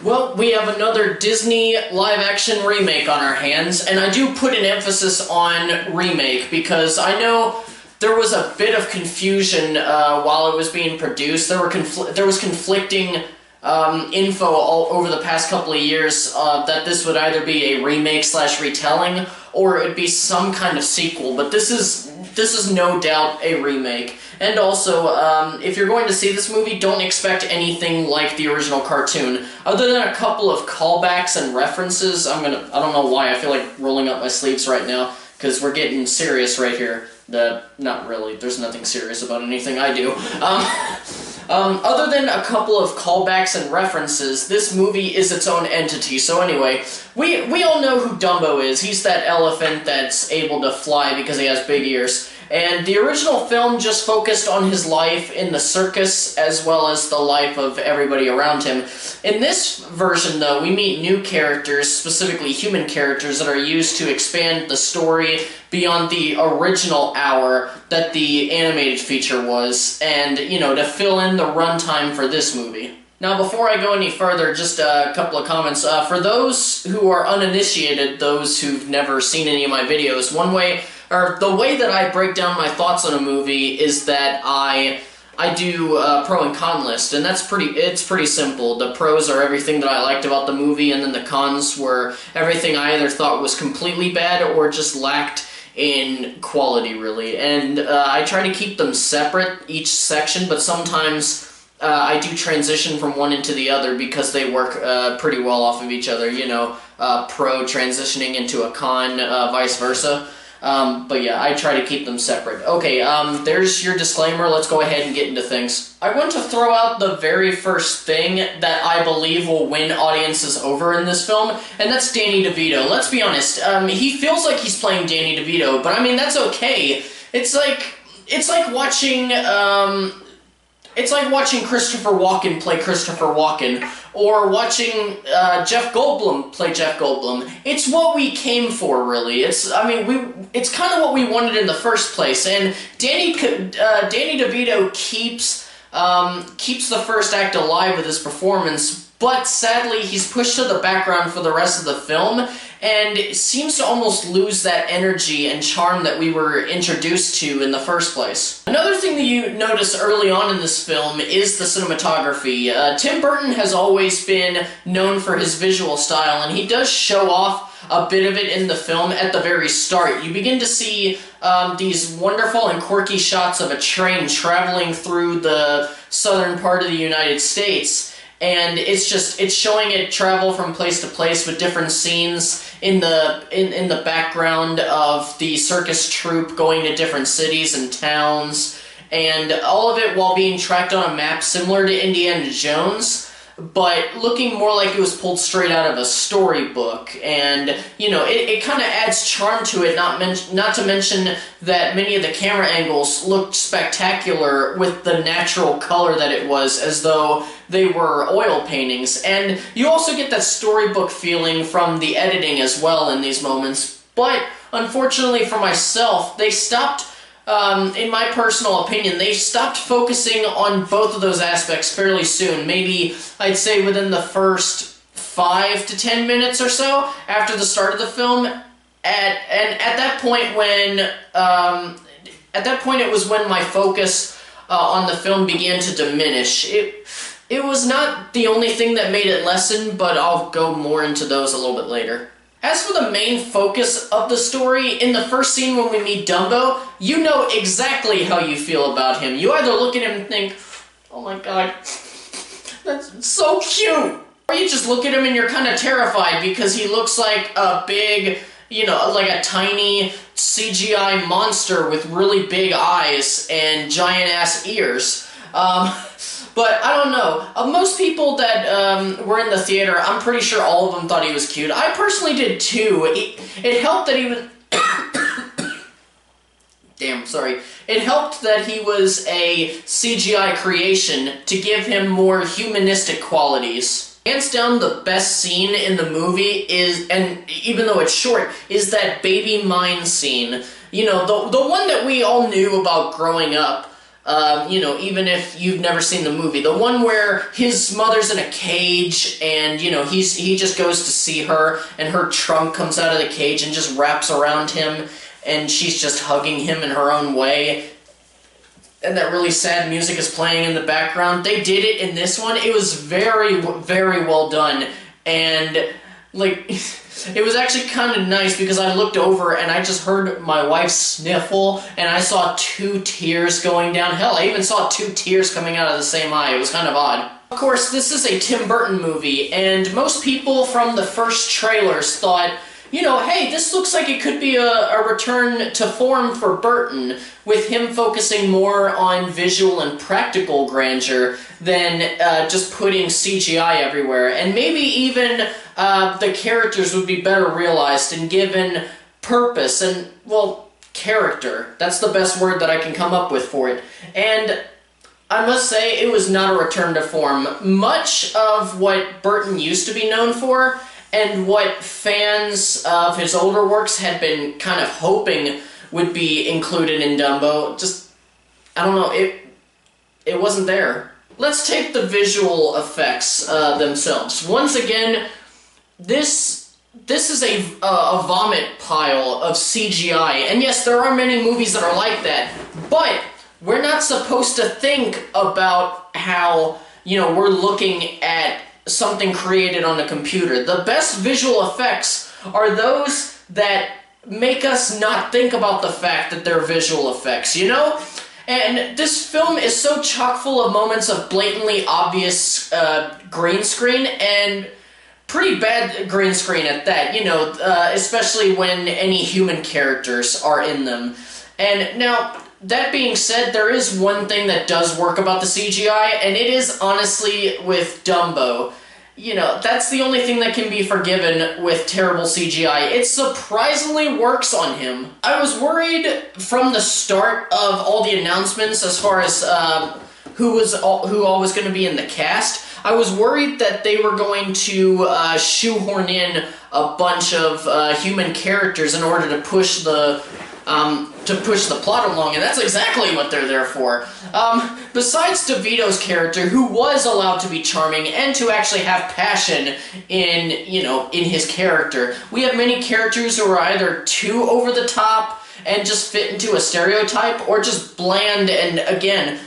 Well, we have another Disney live-action remake on our hands, and I do put an emphasis on remake because I know there was a bit of confusion while it was being produced. There was conflicting info all over the past couple of years that this would either be a remake / retelling or it would be some kind of sequel. But this is no doubt a remake. And also, if you're going to see this movie, don't expect anything like the original cartoon. Other than a couple of callbacks and references, I don't know why, I feel like rolling up my sleeves right now, because we're getting serious right here. Not really, there's nothing serious about anything I do. Other than a couple of callbacks and references, this movie is its own entity. So anyway, we all know who Dumbo is. He's that elephant that's able to fly because he has big ears. And the original film just focused on his life in the circus as well as the life of everybody around him. In this version, though, we meet new characters, specifically human characters, that are used to expand the story beyond the original hour that the animated feature was, and, you know, to fill in the runtime for this movie. Now, before I go any further, just a couple of comments. For those who are uninitiated, those who've never seen any of my videos, the way that I break down my thoughts on a movie is that I do a pro and con list, and it's pretty simple. The pros are everything that I liked about the movie, and then the cons were everything I either thought was completely bad or just lacked in quality, really. And I try to keep them separate, each section, but sometimes I do transition from one into the other because they work pretty well off of each other, you know, pro transitioning into a con, vice versa. But yeah, I try to keep them separate. Okay, there's your disclaimer. Let's go ahead and get into things. I want to throw out the very first thing that I believe will win audiences over in this film, and that's Danny DeVito. Let's be honest, he feels like he's playing Danny DeVito, but I mean, that's okay. It's like watching Christopher Walken play Christopher Walken, or watching Jeff Goldblum play Jeff Goldblum. It's what we came for, really. It's kind of what we wanted in the first place, and Danny DeVito keeps the first act alive with his performance, but sadly he's pushed to the background for the rest of the film, and seems to almost lose that energy and charm that we were introduced to in the first place. Another thing that you notice early on in this film is the cinematography. Tim Burton has always been known for his visual style, and he does show off a bit of it in the film at the very start. You begin to see these wonderful and quirky shots of a train traveling through the southern part of the United States, and it's showing it travel from place to place with different scenes in the background of the circus troupe going to different cities and towns, and all of it while being tracked on a map similar to Indiana Jones, but looking more like it was pulled straight out of a storybook. And, you know, it kind of adds charm to it, not to mention that many of the camera angles looked spectacular with the natural color that it was, as though they were oil paintings. And you also get that storybook feeling from the editing as well in these moments. But, unfortunately for myself, they stopped, in my personal opinion, they stopped focusing on both of those aspects fairly soon. Maybe, I'd say within the first 5 to 10 minutes or so after the start of the film. At that point it was when my focus on the film began to diminish. It was not the only thing that made it lessen, but I'll go more into those a little bit later. As for the main focus of the story, in the first scene when we meet Dumbo, you know exactly how you feel about him. You either look at him and think, oh my god, that's so cute! Or you just look at him and you're kind of terrified because he looks like a big, you know, like a tiny CGI monster with really big eyes and giant-ass ears. But I don't know. Most people that were in the theater, I'm pretty sure all of them thought he was cute. I personally did too. It helped that he was... Damn, sorry. It helped that he was a CGI creation to give him more humanistic qualities. Hands down, the best scene in the movie is, and even though it's short, is that baby mine scene. You know, the one that we all knew about growing up. You know, even if you've never seen the movie. The one where his mother's in a cage and, you know, he just goes to see her and her trunk comes out of the cage and just wraps around him and she's just hugging him in her own way. And that really sad music is playing in the background. They did it in this one. It was very, very well done. And, like, it was actually kind of nice because I looked over and I just heard my wife sniffle and I saw 2 tears going down. Hell, I even saw 2 tears coming out of the same eye. It was kind of odd. Of course, this is a Tim Burton movie, and most people from the first trailers thought, you know, hey, this looks like it could be a return to form for Burton, with him focusing more on visual and practical grandeur than just putting CGI everywhere. And maybe even the characters would be better realized and given purpose and, well, character. That's the best word that I can come up with for it. And I must say, it was not a return to form. Much of what Burton used to be known for, and what fans of his older works had been kind of hoping would be included in Dumbo, just, I don't know, it wasn't there. Let's take the visual effects themselves. Once again, this is a vomit pile of CGI, and yes, there are many movies that are like that, but we're not supposed to think about how, you know, we're looking at something created on a computer. The best visual effects are those that make us not think about the fact that they're visual effects, you know? And this film is so chock full of moments of blatantly obvious green screen, and pretty bad green screen at that, you know, especially when any human characters are in them. And now, that being said, there is one thing that does work about the CGI, and it is honestly with Dumbo. You know, that's the only thing that can be forgiven with terrible CGI. It surprisingly works on him. I was worried from the start of all the announcements as far as who all was going to be in the cast. I was worried that they were going to shoehorn in a bunch of human characters in order to push the plot along, and that's exactly what they're there for. Besides DeVito's character, who was allowed to be charming and to actually have passion in, you know, in his character, we have many characters who are either too over the top and just fit into a stereotype, or just bland and, again,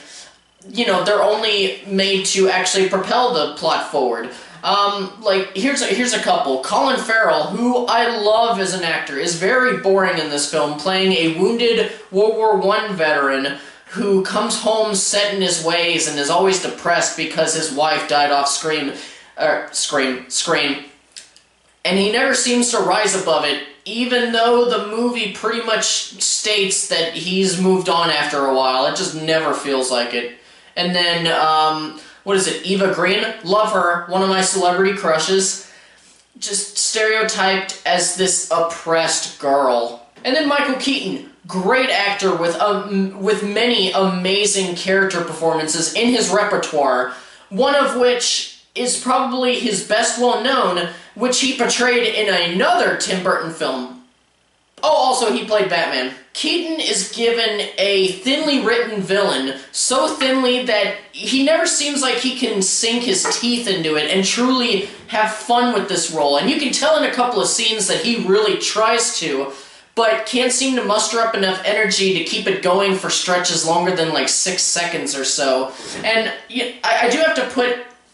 you know, they're only made to actually propel the plot forward. Like, here's a couple. Colin Farrell, who I love as an actor, is very boring in this film, playing a wounded World War I veteran who comes home set in his ways and is always depressed because his wife died off screen. And he never seems to rise above it, even though the movie pretty much states that he's moved on after a while. It just never feels like it. And then, what is it, Eva Green? Love her, one of my celebrity crushes. Just stereotyped as this oppressed girl. And then Michael Keaton, great actor with many amazing character performances in his repertoire, one of which is probably his best well-known, which he portrayed in another Tim Burton film. Oh, also, he played Batman. Keaton is given a thinly written villain, so thinly that he never seems like he can sink his teeth into it and truly have fun with this role. And you can tell in a couple of scenes that he really tries to, but can't seem to muster up enough energy to keep it going for stretches longer than like 6 seconds or so. And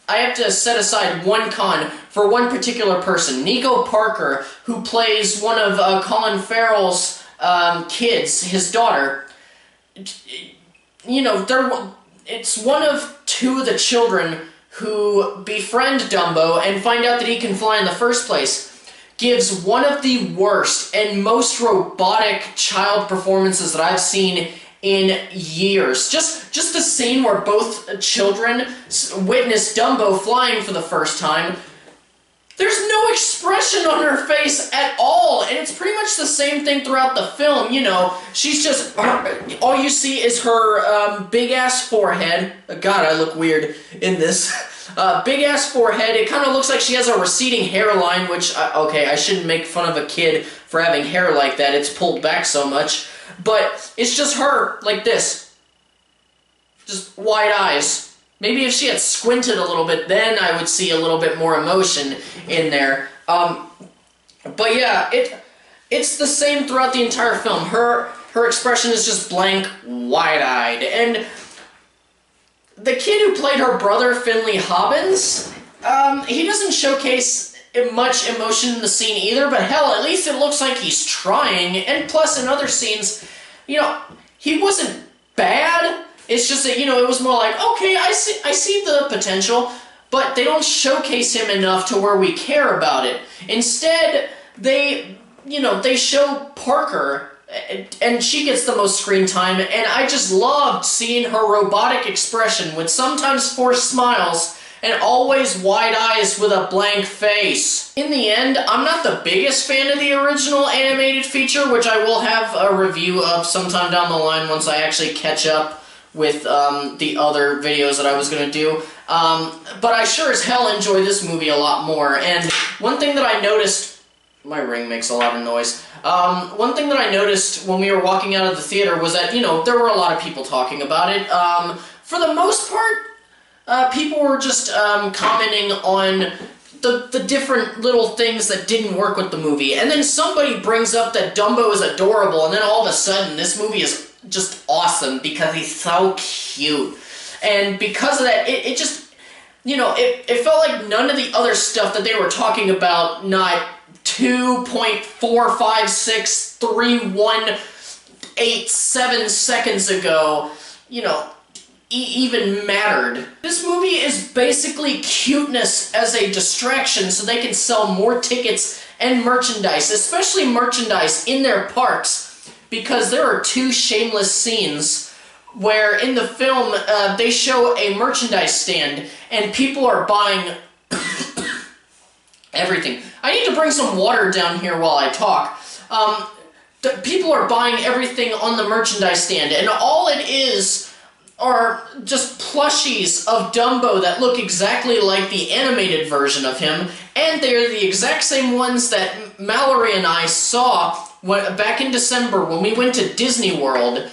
I have to set aside one con for one particular person, Nico Parker, who plays one of Colin Farrell's kids, his daughter. You know, it's one of 2 of the children who befriend Dumbo and find out that he can fly in the first place. Gives one of the worst and most robotic child performances that I've seen in years. Just a scene where both children witness Dumbo flying for the first time. There's no expression on her face at all, and it's pretty much the same thing throughout the film, you know. She's just, all you see is her big-ass forehead. God, I look weird in this. Big-ass forehead. It kind of looks like she has a receding hairline, which, okay, I shouldn't make fun of a kid for having hair like that. It's pulled back so much. But it's just her, like this. just wide eyes. Maybe if she had squinted a little bit, then I would see a little bit more emotion in there. But yeah, it's the same throughout the entire film. Her expression is just blank, wide-eyed. And the kid who played her brother, Finley Hobbins, he doesn't showcase much emotion in the scene either, but hell, at least it looks like he's trying. And plus, in other scenes, you know, he wasn't bad. It's just that, you know, it was more like, okay, I see the potential, but they don't showcase him enough to where we care about it. Instead, they show Parker, and she gets the most screen time, and I just loved seeing her robotic expression with sometimes forced smiles and always wide eyes with a blank face. In the end, I'm not the biggest fan of the original animated feature, which I will have a review of sometime down the line once I actually catch up with the other videos that I was going to do. But I sure as hell enjoy this movie a lot more. And one thing that I noticed... My ring makes a lot of noise. One thing that I noticed when we were walking out of the theater was that, you know, there were a lot of people talking about it. For the most part, people were just commenting on the different little things that didn't work with the movie. And then somebody brings up that Dumbo is adorable, and then all of a sudden this movie is just awesome because he's so cute. And because of that, it just, you know, it felt like none of the other stuff that they were talking about, not 2.4563187 seconds ago, you know, even mattered. This movie is basically Cuteness as a distraction so they can sell more tickets and merchandise, especially merchandise in their parks. Because there are two shameless scenes where in the film they show a merchandise stand and people are buying everything. I need to bring some water down here while I talk. People are buying everything on the merchandise stand, and all it is are just plushies of Dumbo that look exactly like the animated version of him, and they're the exact same ones that Mallory and I saw back in December when we went to Disney World.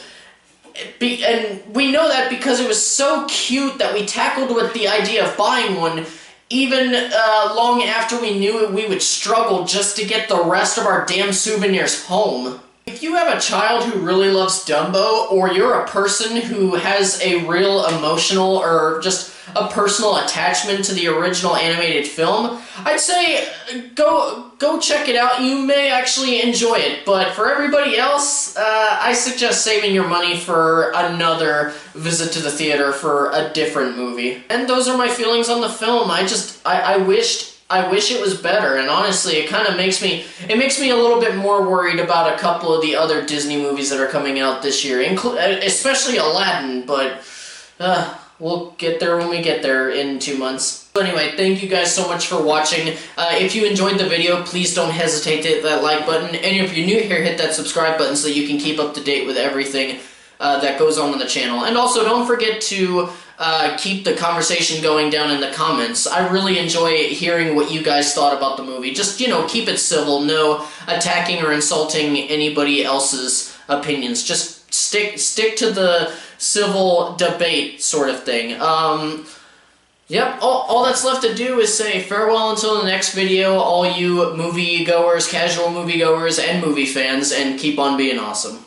And we know that because it was so cute that we tackled with the idea of buying one, even long after we knew we would struggle just to get the rest of our damn souvenirs home. If you have a child who really loves Dumbo, or you're a person who has a real emotional or just a personal attachment to the original animated film, I'd say go check it out. You may actually enjoy it, but for everybody else, I suggest saving your money for another visit to the theater for a different movie. And those are my feelings on the film. I wish it was better, and honestly, it kind of makes me a little bit more worried about a couple of the other Disney movies that are coming out this year, especially Aladdin, but we'll get there when we get there in 2 months. So anyway, thank you guys so much for watching. If you enjoyed the video, please don't hesitate to hit that like button, and if you're new here, hit that subscribe button so you can keep up to date with everything that goes on the channel. And also, don't forget to keep the conversation going down in the comments. I really enjoy hearing what you guys thought about the movie. Just, you know, keep it civil. No attacking or insulting anybody else's opinions. Just stick to the civil debate sort of thing. Yep, all that's left to do is say farewell until the next video, all you moviegoers, casual moviegoers, and movie fans, and keep on being awesome.